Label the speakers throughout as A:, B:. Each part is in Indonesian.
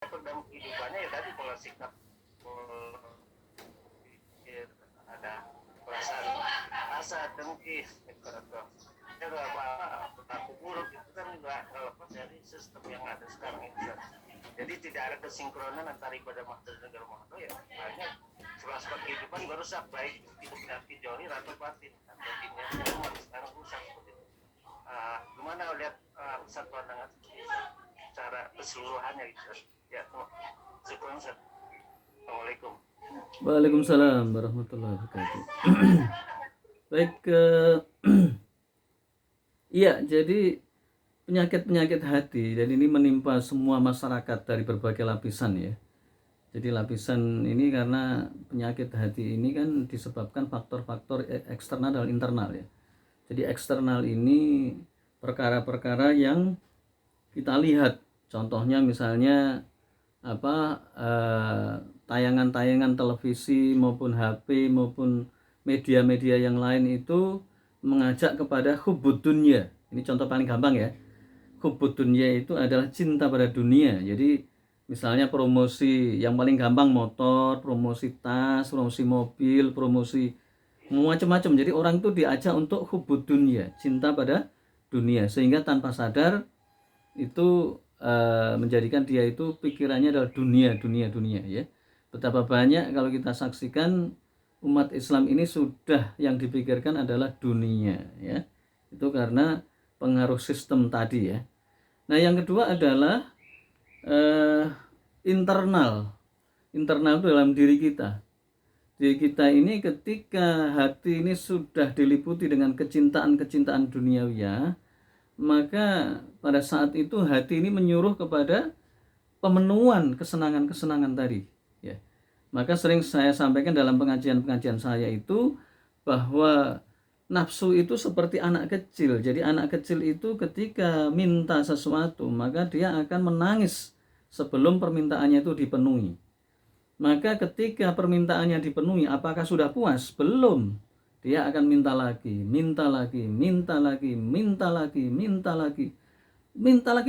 A: dalam kehidupannya ya tadi pola sikap, pola pikir, ada perasaan asa dengki atau apa berlaku buruk itu kan nggak lepas dari sistem yang ada sekarang ini. Jadi tidak ada kesinkronan antara ibadah mahdoh dan negara mahdoh ya. Makanya sebab kehidupan merusak baik hidup hati johir atau batin atau dinnya sekarang rusak seperti itu. Gimana lihat Ustaz pandangan secara keseluruhannya gitu ya. Syukur Ustaz. Assalamualaikum.
B: Waalaikumsalam warahmatullahi wabarakatuh. Baik, iya, jadi penyakit-penyakit hati dan ini menimpa semua masyarakat dari berbagai lapisan ya. Jadi lapisan ini karena penyakit hati ini kan disebabkan faktor-faktor eksternal dan internal ya. Jadi eksternal ini perkara-perkara yang kita lihat, contohnya misalnya tayangan-tayangan televisi maupun HP maupun media-media yang lain itu mengajak kepada hubbud dunya. Ini contoh paling gampang ya. Hubbud dunya itu adalah cinta pada dunia. Jadi misalnya promosi yang paling gampang motor, promosi tas, promosi mobil, promosi macam-macam. Jadi orang itu diajak untuk hubbud dunya, cinta pada dunia, sehingga tanpa sadar itu menjadikan dia itu pikirannya adalah dunia ya. Betapa banyak kalau kita saksikan umat Islam ini sudah yang dipikirkan adalah dunia ya. Itu karena pengaruh sistem tadi ya. Nah, yang kedua adalah internal itu dalam diri kita. Diri kita ini ketika hati ini sudah diliputi dengan kecintaan duniawi, maka pada saat itu hati ini menyuruh kepada pemenuhan kesenangan tadi ya. Maka sering saya sampaikan dalam pengajian saya itu bahwa nafsu itu seperti anak kecil. Jadi anak kecil itu ketika minta sesuatu maka dia akan menangis sebelum permintaannya itu dipenuhi. Maka ketika permintaannya dipenuhi, apakah sudah puas? Belum. Dia akan minta lagi,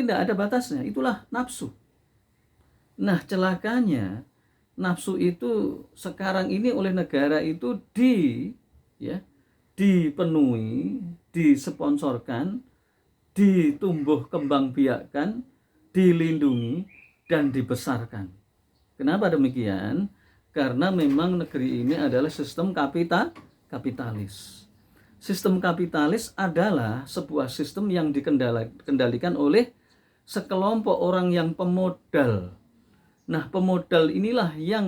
B: tidak ada batasnya. Itulah nafsu. Nah, celakanya nafsu itu sekarang ini oleh negara itu dipenuhi, disponsorkan, ditumbuh kembang biakkan, dilindungi dan dibesarkan. Kenapa demikian? Karena memang negeri ini adalah sistem kapitalis. Sistem kapitalis adalah sebuah sistem yang dikendalikan oleh sekelompok orang yang pemodal. Nah, pemodal inilah yang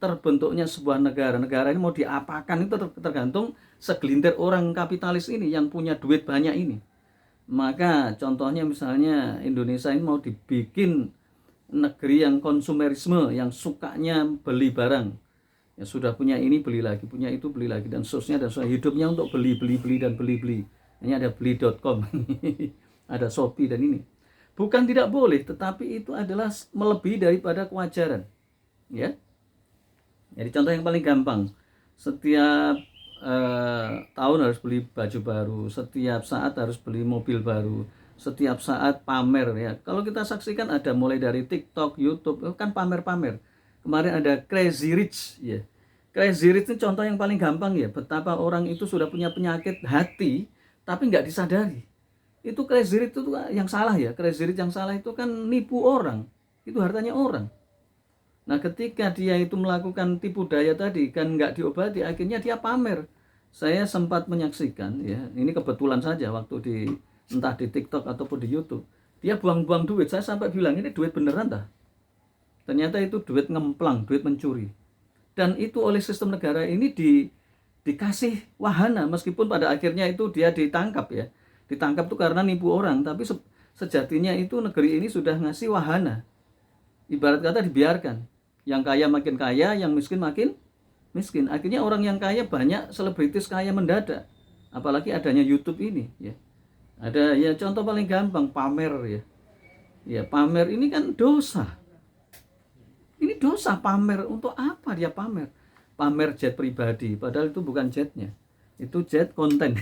B: terbentuknya sebuah negara. Negara ini mau diapakan itu tergantung segelintir orang kapitalis ini yang punya duit banyak ini. Maka contohnya misalnya Indonesia ini mau dibikin negeri yang konsumerisme, yang sukanya beli barang. Ya sudah punya ini beli lagi, punya itu beli lagi, dan seterusnya. Dan hidupnya untuk beli dan beli. Ini ada beli.com, ada Shopee dan ini. Bukan tidak boleh, tetapi itu adalah melebihi daripada kewajaran. Ya. Jadi contoh yang paling gampang, setiap tahun harus beli baju baru, setiap saat harus beli mobil baru, setiap saat pamer ya. Kalau kita saksikan ada mulai dari TikTok, YouTube, kan pamer-pamer. Kemarin ada Crazy Rich ya. Crazy Rich itu contoh yang paling gampang ya. Betapa orang itu sudah punya penyakit hati tapi nggak disadari. Itu Crazy Rich itu yang salah ya. Crazy Rich yang salah itu kan nipu orang. Itu hartanya orang. Nah, ketika dia itu melakukan tipu daya tadi kan nggak diobati, akhirnya dia pamer. Saya sempat menyaksikan ya. Ini kebetulan saja waktu entah di TikTok ataupun di YouTube, dia buang-buang duit. Saya sampai bilang, ini duit beneran dah? Ternyata itu duit ngemplang, duit mencuri. Dan itu oleh sistem negara ini dikasih wahana, meskipun pada akhirnya itu dia ditangkap ya. Ditangkap itu karena nipu orang, tapi sejatinya itu negeri ini sudah ngasih wahana. Ibarat kata dibiarkan. Yang kaya makin kaya, yang miskin makin miskin. Akhirnya orang yang kaya banyak, selebritis kaya mendadak. Apalagi adanya YouTube ini ya. Ada ya, contoh paling gampang pamer ya. Ya, pamer ini kan dosa. Ini dosa pamer. Untuk apa dia pamer? Pamer jet pribadi, padahal itu bukan jetnya. Itu jet konten.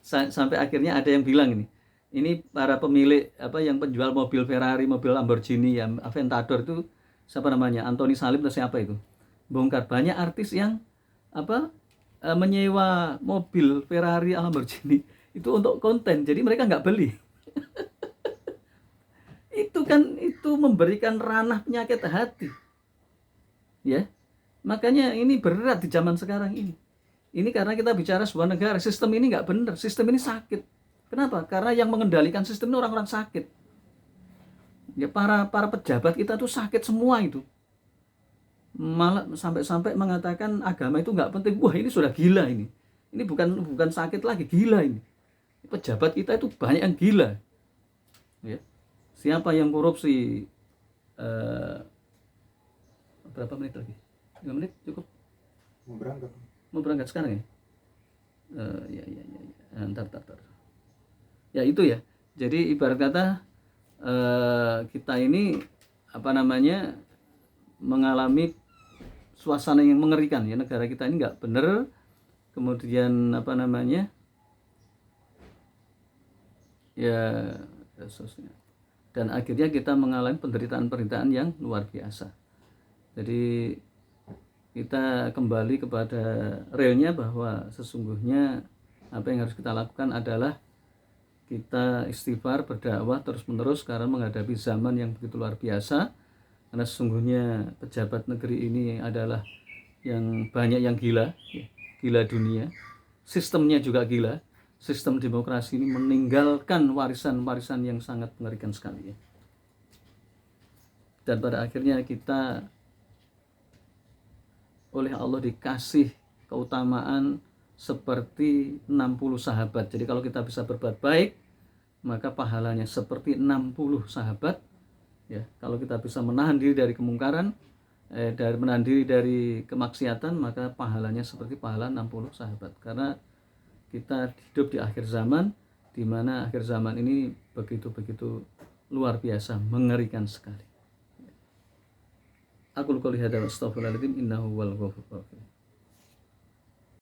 B: Sampai akhirnya ada yang bilang ini, Ini para pemilik yang penjual mobil Ferrari, mobil Lamborghini, ya, Aventador itu siapa namanya? Anthony Salim atau siapa itu? Bongkar banyak artis yang menyewa mobil Ferrari, Lamborghini itu untuk konten. Jadi mereka nggak beli. Itu memberikan ranah penyakit hati. Ya. Makanya ini berat di zaman sekarang ini. Ini karena kita bicara sebuah negara, sistem ini nggak benar, sistem ini sakit. Kenapa? Karena yang mengendalikan sistem ini orang-orang sakit. Ya para pejabat kita tuh sakit semua itu. Malah sampai mengatakan agama itu nggak penting. Wah, ini sudah gila ini. Ini bukan sakit lagi, gila ini. Pejabat kita itu banyak yang gila. Ya. Siapa yang korupsi? Berapa menit lagi? 5 menit cukup? Mau berangkat sekarang ya? Ya. Ntar. Ya itu ya. Jadi ibarat kata kita ini mengalami suasana yang mengerikan ya. Negara kita ini nggak bener. Kemudian ya sosnya. Dan akhirnya kita mengalami penderitaan yang luar biasa. Jadi kita kembali kepada realnya bahwa sesungguhnya apa yang harus kita lakukan adalah kita istighfar, berdakwah terus-menerus karena menghadapi zaman yang begitu luar biasa. Karena sesungguhnya pejabat negeri ini adalah yang banyak yang gila dunia. Sistemnya juga gila. Sistem demokrasi ini meninggalkan warisan-warisan yang sangat mengerikan sekali ya. Dan pada akhirnya kita oleh Allah dikasih keutamaan seperti 60 sahabat. Jadi kalau kita bisa berbuat baik, maka pahalanya seperti 60 sahabat. Ya, kalau kita bisa menahan diri dari kemungkaran, menahan diri dari kemaksiatan, maka pahalanya seperti pahala 60 sahabat. Karena kita hidup di akhir zaman, di mana akhir zaman ini begitu luar biasa, mengerikan sekali. Aku qouli hadza wa astaghfirullahaladzim innahu huwal ghafurur rahim.